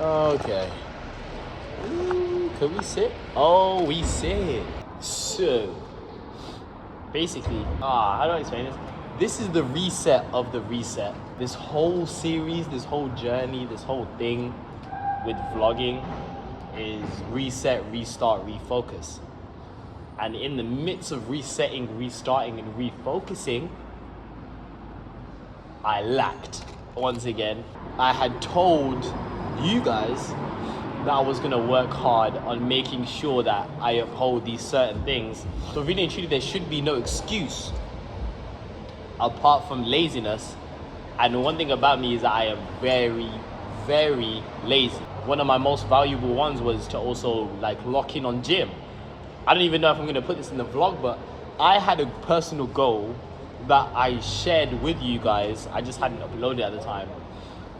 Okay. Ooh, can we sit? Oh, we sit. So, basically, how do I explain this? This is the reset of the reset. This whole series, this whole journey, this whole thing with vlogging is reset, restart, refocus. And in the midst of resetting, restarting, and refocusing, I lacked once again. I had told you guys that I was gonna work hard on making sure that I uphold these certain things. So really and truly, there should be no excuse apart from laziness. And one thing about me is that I am very, very lazy. One of my most valuable ones was to also like lock in on gym. I don't even know if I'm gonna put this in the vlog, but I had a personal goal that I shared with you guys. I just hadn't uploaded at the time,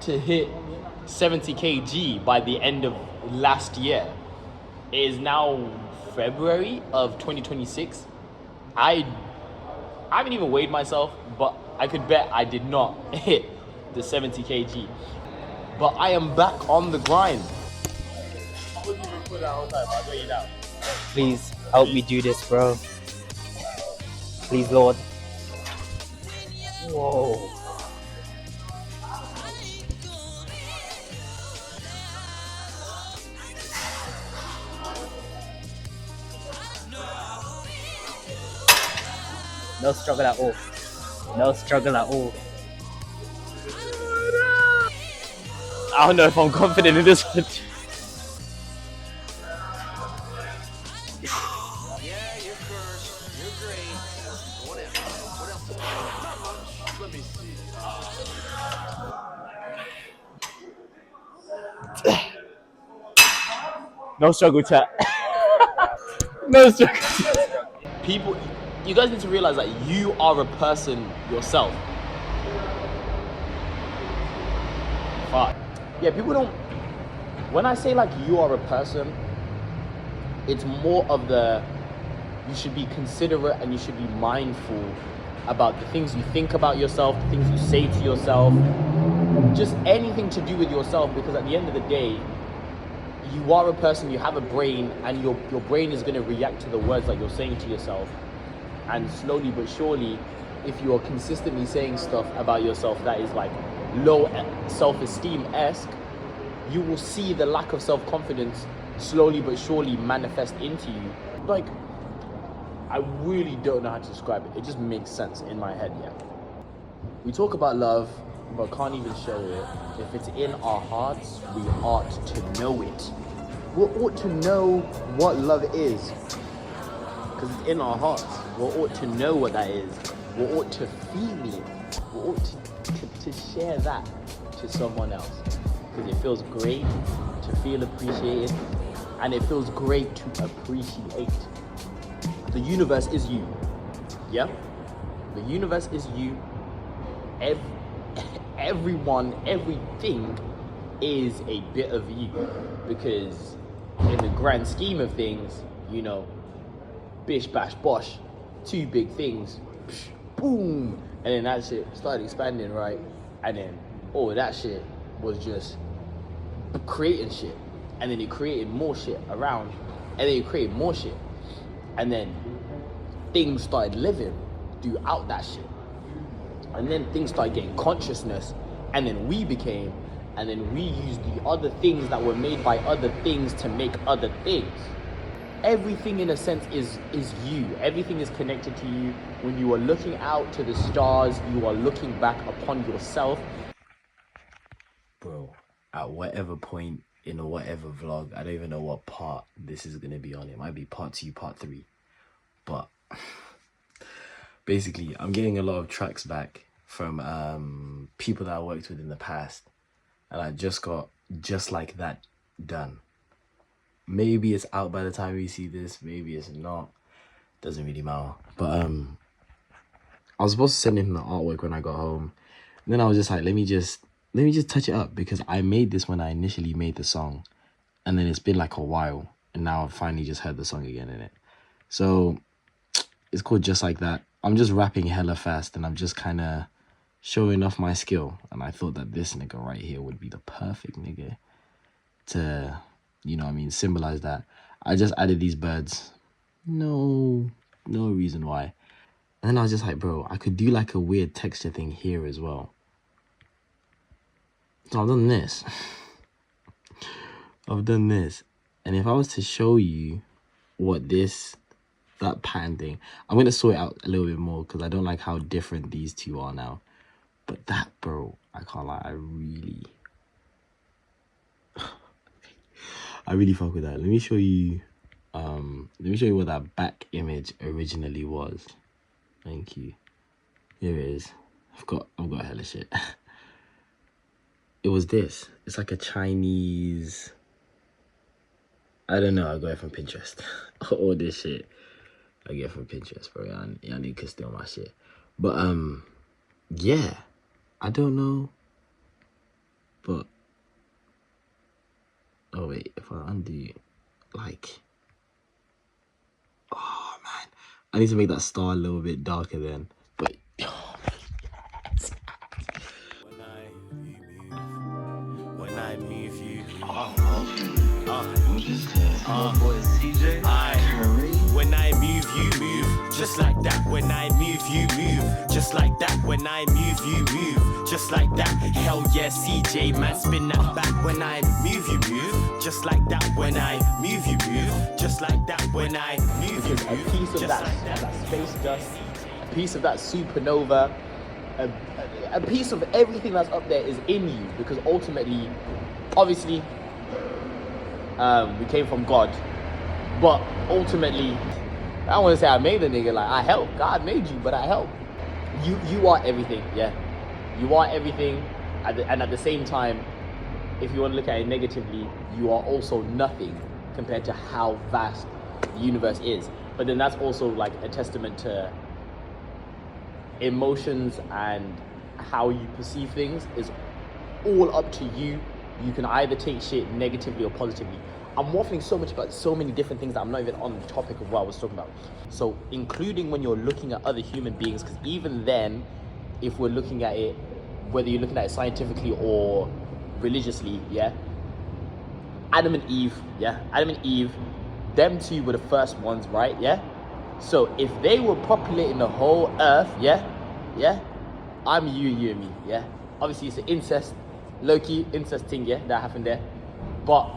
to hit 70 kg by the end of last year. It is now February of 2026. I haven't even weighed myself, but I could bet I did not hit the 70 kg. But I am back on the grind. I wouldn't even put that whole time. I'll weigh you down. Please help me do this, bro. Please, Lord. Whoa. No struggle at all. No struggle at all. I don't know if I'm confident in this one. No struggle, chat. No struggle. People, you guys need to realize that you are a person yourself. Fuck. Yeah, people don't. When I say like you are a person, it's more of the you should be considerate and you should be mindful about the things you think about yourself, the things you say to yourself, just anything to do with yourself, because at the end of the day, you are a person, you have a brain, and your brain is going to react to the words that you're saying to yourself. And slowly but surely, if you are consistently saying stuff about yourself that is like low self-esteem-esque, you will see the lack of self-confidence slowly but surely manifest into you. Like, I really don't know how to describe it. It just makes sense in my head, yeah. We talk about love, but can't even show it. If it's in our hearts, we ought to know it. We ought to know what love is, because it's in our hearts. We ought to know what that is. We ought to feel it. We ought to share that to someone else, because it feels great to feel appreciated, and it feels great to appreciate. The universe is you. Yeah? The universe is you. Everyone, everything is a bit of you, because in the grand scheme of things, you know, bish bash bosh, two big things, psh, boom, and then that shit started expanding, right? And then all that shit was just creating shit, and then it created more shit around, and then it created more shit, and then things started living throughout that shit. And then things started getting consciousness, and then we became, and then we used the other things that were made by other things to make other things. Everything in a sense is you. Everything is connected to you. When you are looking out to the stars, you are looking back upon yourself. Bro, at whatever point in whatever vlog, I don't even know what part this is gonna be on. It might be part 2, part 3, but basically, I'm getting a lot of tracks back from people that I worked with in the past, and I just got Just Like That done. Maybe it's out by the time we see this, maybe it's not, doesn't really matter. But I was supposed to send him the artwork when I got home, and then I was just like, let me just touch it up, because I made this when I initially made the song, and then it's been like a while, and now I've finally just heard the song again in it. So it's called Just Like That. I'm just rapping hella fast, and I'm just kind of showing off my skill, and I thought that this nigga right here would be the perfect nigga to, you know what I mean, symbolize that. I just added these birds. No reason why. And then I was just like, bro, I could do like a weird texture thing here as well. So I've done this. I've done this. And if I was to show you what that pattern thing, I'm going to sort it out a little bit more because I don't like how different these two are now. But that, bro, I can't lie, I really fuck with that. Let me show you what that back image originally was. Thank you. Here it is. I've got hella shit. It was this. It's like a Chinese, I don't know, I got it from Pinterest. All this shit I get from Pinterest, bro. Y'all need to steal my shit. But yeah, I don't know. But oh wait, if I undo, like, oh man, I need to make that star a little bit darker then. But oh yes. When I move you, when I move you move, just like that. When I move you move, just like that. When I move you move, just like that. Hell yeah, CJ man, spin that back. When I move you move, just like that. When I move you move, just like that. When I move you move, a piece of that space dust, a piece of that supernova, a piece of everything that's up there is in you, because ultimately, obviously, we came from God, but ultimately, I don't want to say I made the nigga, like I helped. God made you, but I helped. You are everything, yeah. You are everything, and at the same time, if you want to look at it negatively, you are also nothing compared to how vast the universe is. But then that's also like a testament to emotions, and how you perceive things is all up to you. You can either take shit negatively or positively. I'm waffling so much about so many different things that I'm not even on the topic of what I was talking about. So including when you're looking at other human beings, because even then, if we're looking at it, whether you're looking at it scientifically or religiously, yeah, Adam and Eve, them two were the first ones, right? Yeah. So if they were populating the whole earth, yeah, I'm you and me, yeah. Obviously it's an incest, low-key incest thing, yeah, that happened there. But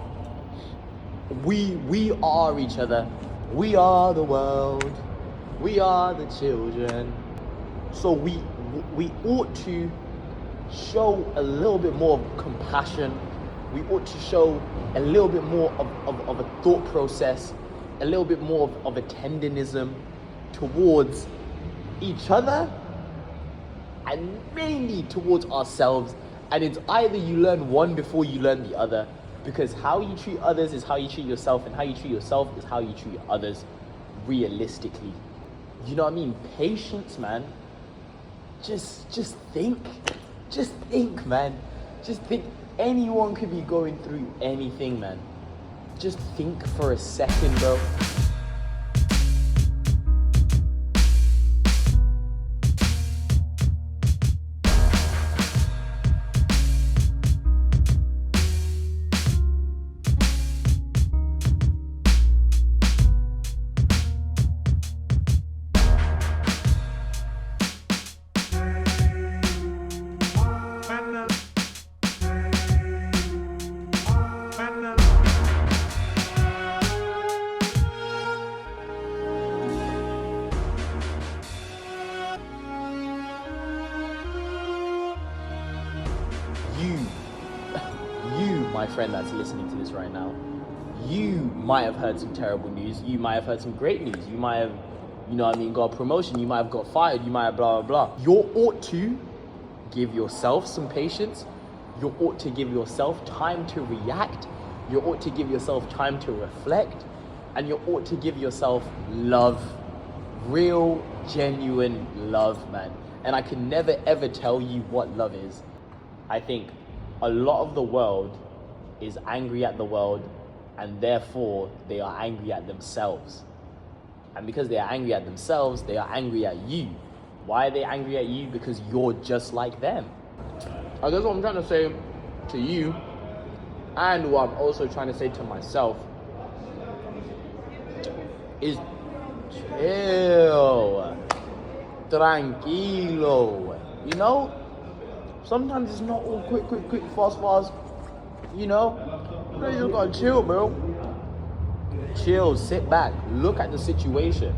we are each other. We are the world. We are the children. So we ought to show a little bit more of compassion. We ought to show a little bit more of a thought process, a little bit more of a tenderism towards each other, and mainly towards ourselves. And it's either you learn one before you learn the other, because how you treat others is how you treat yourself, and how you treat yourself is how you treat others realistically. You know what I mean? Patience, man. Just think, man. Just think. Anyone could be going through anything, man. Just think for a second, bro. You, my friend that's listening to this right now, you might have heard some terrible news. You might have heard some great news. You might have, you know what I mean, got a promotion. You might have got fired. You might have blah, blah, blah. You ought to give yourself some patience. You ought to give yourself time to react. You ought to give yourself time to reflect. And you ought to give yourself love. Real, genuine love, man. And I can never, ever tell you what love is. I think a lot of the world is angry at the world, and therefore they are angry at themselves. And because they are angry at themselves, they are angry at you. Why are they angry at you? Because you're just like them. I guess what I'm trying to say to you And what I'm also trying to say to myself is chill, tranquilo. You know, sometimes it's not all quick, fast. You know, you just gotta chill, bro. Chill, sit back, look at the situation,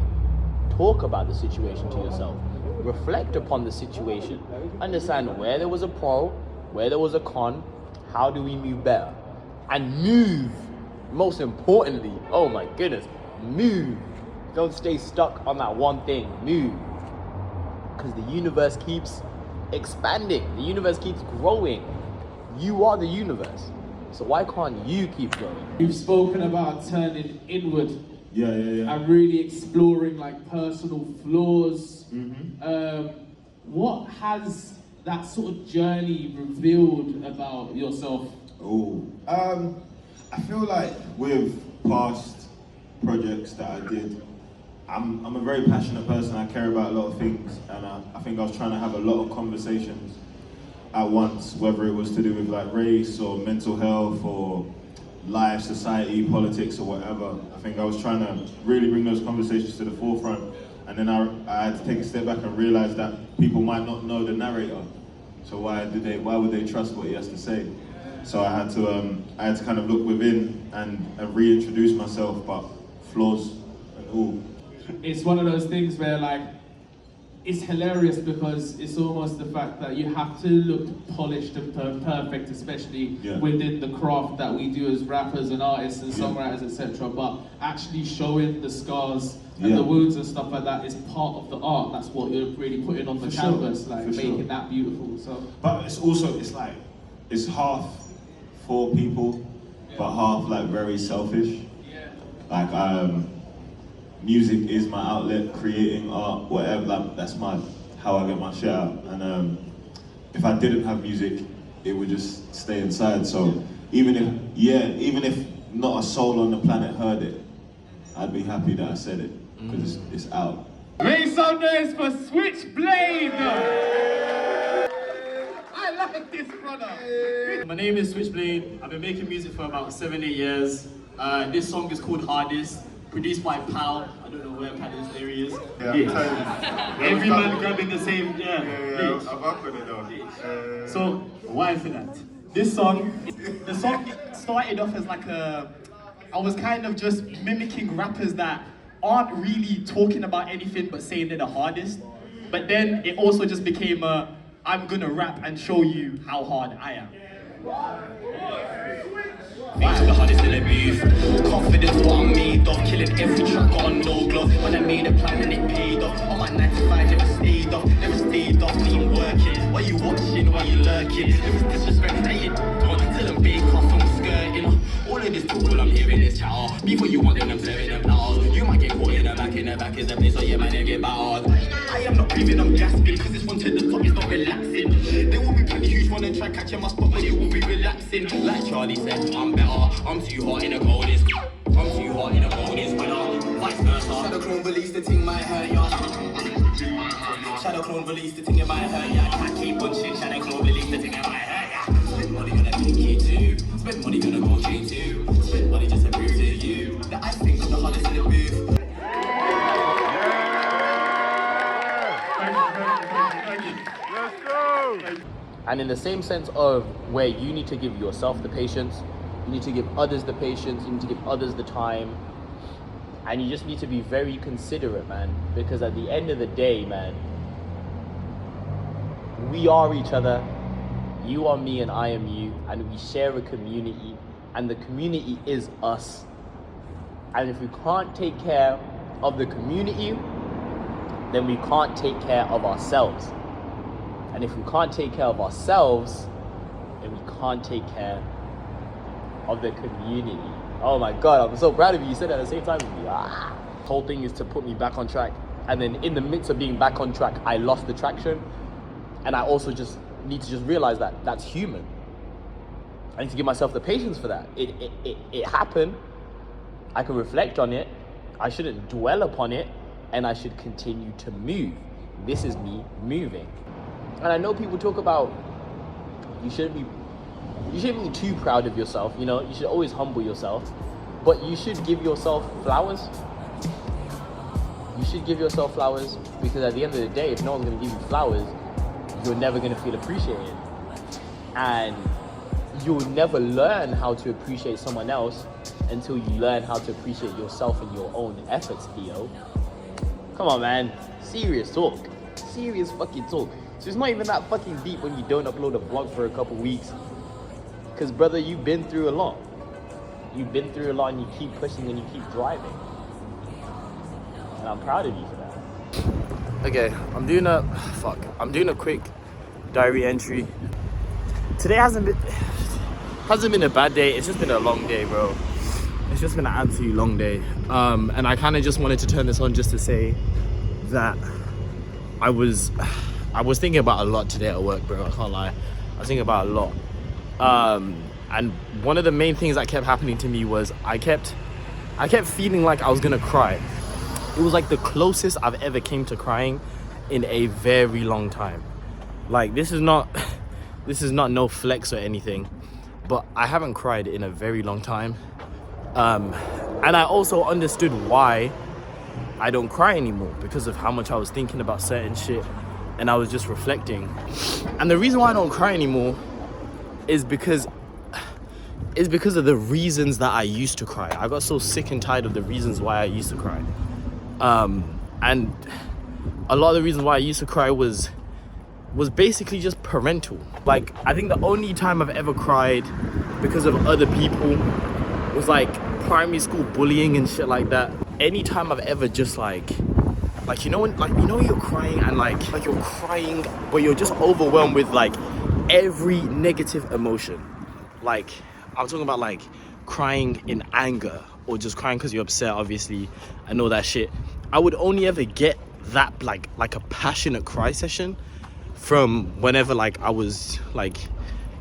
talk about the situation to yourself, reflect upon the situation, understand where there was a pro, where there was a con, how do we move better, and move. Most importantly, oh my goodness, move. Don't stay stuck on that one thing. Move, because the universe keeps expanding, the universe keeps growing. You are the universe, so why can't you keep growing? You've spoken about turning inward. Yeah. And really exploring like personal flaws. What has that sort of journey revealed about yourself? I feel like with past projects that I did, I'm a very passionate person. I care about a lot of things, and I think I was trying to have a lot of conversations at once, whether it was to do with like race or mental health or life, society, politics, or whatever. I think I was trying to really bring those conversations to the forefront, and then I had to take a step back and realize that people might not know the narrator. So why would they trust what he has to say? So I had to kind of look within and reintroduce myself, but flaws and all. It's one of those things where like, it's hilarious because it's almost the fact that you have to look polished and perfect, especially within the craft that we do as rappers and artists and songwriters, etc. But actually showing the scars and the wounds and stuff like that is part of the art. That's what you're really putting on the canvas, like making that beautiful. So, but it's also, it's half for people, but half like very selfish. Like music is my outlet, creating art, whatever, like, that's how I get my shit out. And if I didn't have music, it would just stay inside. So even if not a soul on the planet heard it, I'd be happy that I said it, because it's out. Make some noise for Switchblade! I like this brother! My name is Switchblade. I've been making music for about 7-8 years. This song is called Hardest. Produced by Pal. I don't know where Pal is. There he is. Every man grabbing the same. I'm up with it though. So why for that? The song started off as like I was kind of just mimicking rappers that aren't really talking about anything but saying they're the hardest. But then it also just became I'm gonna rap and show you how hard I am. I'm the hardest in the booth. Confidence what I'm made of. Killing every track on no glove. When I made a plan and it paid off. On my 9 to 5 never stayed off. Been working. Why you watching? Why you lurking? There was disrespect that you don't. Till I'm big off and skirting. All of this talk, all I'm hearing is chow. Before you want them, I'm serving them now. You might get caught in the back is the place where you might get bowed. I am not breathing, I'm gasping. Cause this one to the top is not relaxing. There will be plenty huge one and try catching my spot, but you will be relaxing. Like Charlie said, I'm better. I'm too hot in a goldies. I'm too hot in a goldies winner. Vice versa. Shadow clone release the thing might hurt ya. Shadow clone release the thing it might hurt ya. Can't keep punching. Shadow clone release the thing it might hurt ya. Spend money on a pinky too. Spend money on a gold chain too. Spend money just to prove to you that I think I'm the hardest in the booth. And in the same sense of where you need to give yourself the patience, you need to give others the patience, you need to give others the time, and you just need to be very considerate, man, because at the end of the day, man, we are each other. You are me and I am you, and we share a community, and the community is us. And if we can't take care of the community, then we can't take care of ourselves. And if we can't take care of ourselves, then we can't take care of the community. Oh my God, I'm so proud of you. You said that at the same time with me. The whole thing is to put me back on track. And then in the midst of being back on track, I lost the traction. And I also just need to just realize that that's human. I need to give myself the patience for that. It happened. I can reflect on it. I shouldn't dwell upon it. And I should continue to move. This is me moving. And I know people talk about you shouldn't be you shouldn't be too proud of yourself, you know, you should always humble yourself, but you should give yourself flowers. You should give yourself flowers, because at the end of the day, if no one's gonna give you flowers, you're never gonna feel appreciated. And you'll never learn how to appreciate someone else until you learn how to appreciate yourself and your own efforts, Theo. Come on, man. Serious talk. Serious fucking talk. So it's not even that fucking deep when you don't upload a vlog for a couple weeks. Because, brother, you've been through a lot. You've been through a lot, and you keep pushing and you keep driving. And I'm proud of you for that. Okay, I'm doing a quick diary entry. Today hasn't been a bad day. It's just been a long day, bro. It's just been an absolute long day. And I kind of just wanted to turn this on just to say that I was thinking about a lot today at work, bro. I can't lie. I was thinking about a lot. And one of the main things that kept happening to me was I kept feeling like I was gonna cry. It was like the closest I've ever came to crying in a very long time. Like, this is not no flex or anything, but I haven't cried in a very long time. And I also understood why I don't cry anymore, because of how much I was thinking about certain shit, and I was just reflecting. And the reason why I don't cry anymore is because of the reasons that I used to cry. I got so sick and tired of the reasons why I used to cry. And a lot of the reasons why I used to cry was basically just parental. Like, I think the only time I've ever cried because of other people was like primary school bullying and shit like that. Anytime I've ever just like you know when you're crying and like you're crying, but you're just overwhelmed with like every negative emotion. Like, I'm talking about like crying in anger, or just crying because you're upset, obviously, and all that shit. I would only ever get that like a passionate cry session from whenever like I was like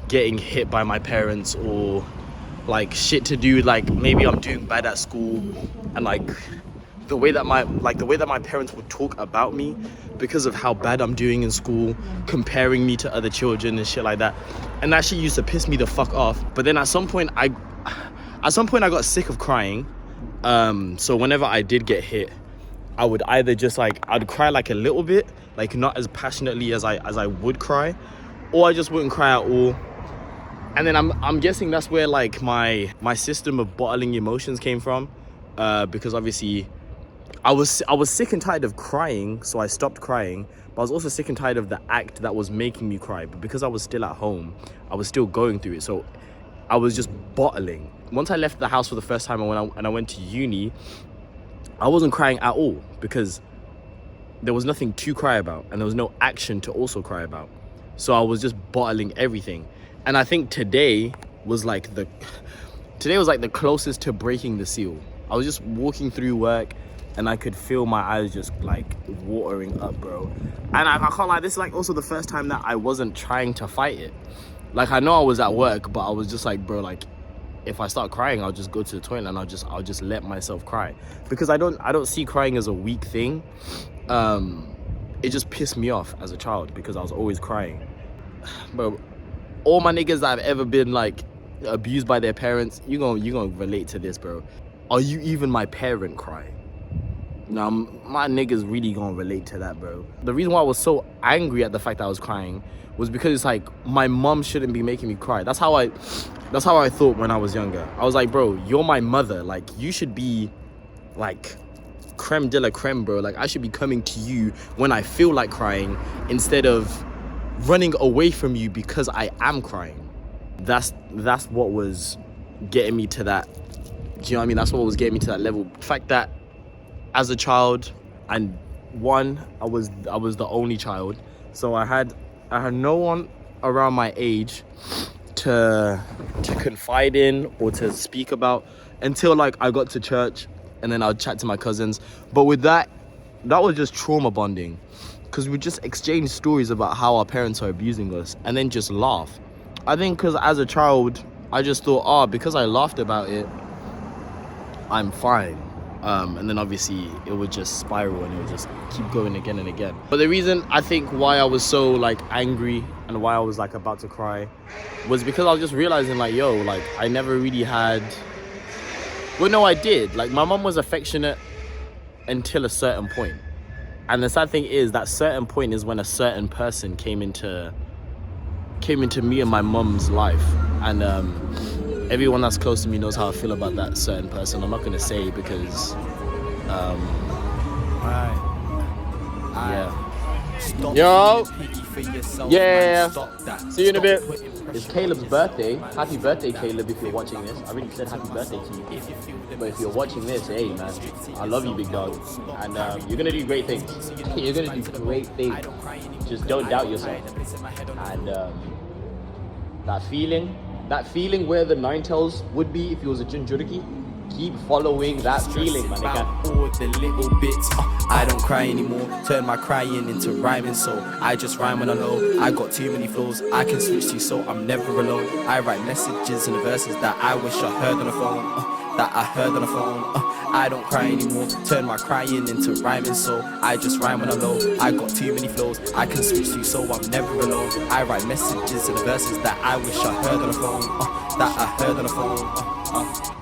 getting hit by my parents, or like shit to do, like maybe I'm doing bad at school, and like the way that my parents would talk about me because of how bad I'm doing in school, comparing me to other children and shit like that. And that shit used to piss me the fuck off. But then at some point I got sick of crying. So whenever I did get hit, I would either just like, I'd cry like a little bit, like not as passionately as I would cry, or I just wouldn't cry at all. And then I'm guessing that's where like my system of bottling emotions came from, because obviously I was sick and tired of crying, so I stopped crying. But I was also sick and tired of the act that was making me cry. But because I was still at home, I was still going through it, so I was just bottling. Once I left the house for the first time and I went to uni, I wasn't crying at all, because there was nothing to cry about and there was no action to also cry about. So I was just bottling everything. And I think today was like the closest to breaking the seal. I was just walking through work and I could feel my eyes just like watering up, bro. And I can't lie, this is like also the first time that I wasn't trying to fight it. Like, I know I was at work, but I was just like, bro, like, if I start crying, I'll just go to the toilet and I'll just let myself cry, because I don't see crying as a weak thing. It just pissed me off as a child because I was always crying. Bro, all my niggas that have ever been like abused by their parents, you gonna relate to this, bro. Are you even my parent crying? Now, my niggas really gonna relate to that, bro. The reason why I was so angry at the fact that I was crying was because it's like, my mom shouldn't be making me cry. That's how I thought when I was younger. I was like, bro, you're my mother. Like, you should be like creme de la creme, bro. Like, I should be coming to you when I feel like crying instead of running away from you because I am crying. That's what was getting me to that. Do you know what I mean? That's what was getting me to that level. The fact that as a child, and one, I was the only child, so I had no one around my age to confide in or to speak about until like I got to church, and then I'd chat to my cousins. But with that was just trauma bonding, because we just exchange stories about how our parents are abusing us and then just laugh. I think because as a child, I just thought, because I laughed about it, I'm fine. And then obviously it would just spiral and it would just keep going again and again. But the reason I think why I was so like angry and why I was like about to cry was because I was just realizing like, yo, like I never really had, well, no, I did. Like my mom was affectionate until a certain point. And the sad thing is that certain point is when a certain person came into me and my mom's life. And everyone that's close to me knows how I feel about that certain person. I'm not gonna say because yeah. Yo, yeah, see you in a bit. It's Caleb's birthday. Happy birthday, Caleb, if you're watching this. I already said happy birthday to you, but if you're watching this, hey man, I love you, big dog. And you're gonna do great things. You're gonna do great things. Just don't doubt yourself. And that feeling where the nine tails would be if he was a Jinjuriki, keep following that feeling, my nigga. All the little bits, I don't cry anymore. Turn my crying into rhyming, so I just rhyme when I know. I got too many flows, I can switch to, so I'm never alone. I write messages and verses that I wish I heard on the phone. I don't cry anymore. Turn my crying into rhyming, so I just rhyme when I know. I got too many flows, I can switch to, so I'm never alone. I write messages and verses that I wish I heard on the phone.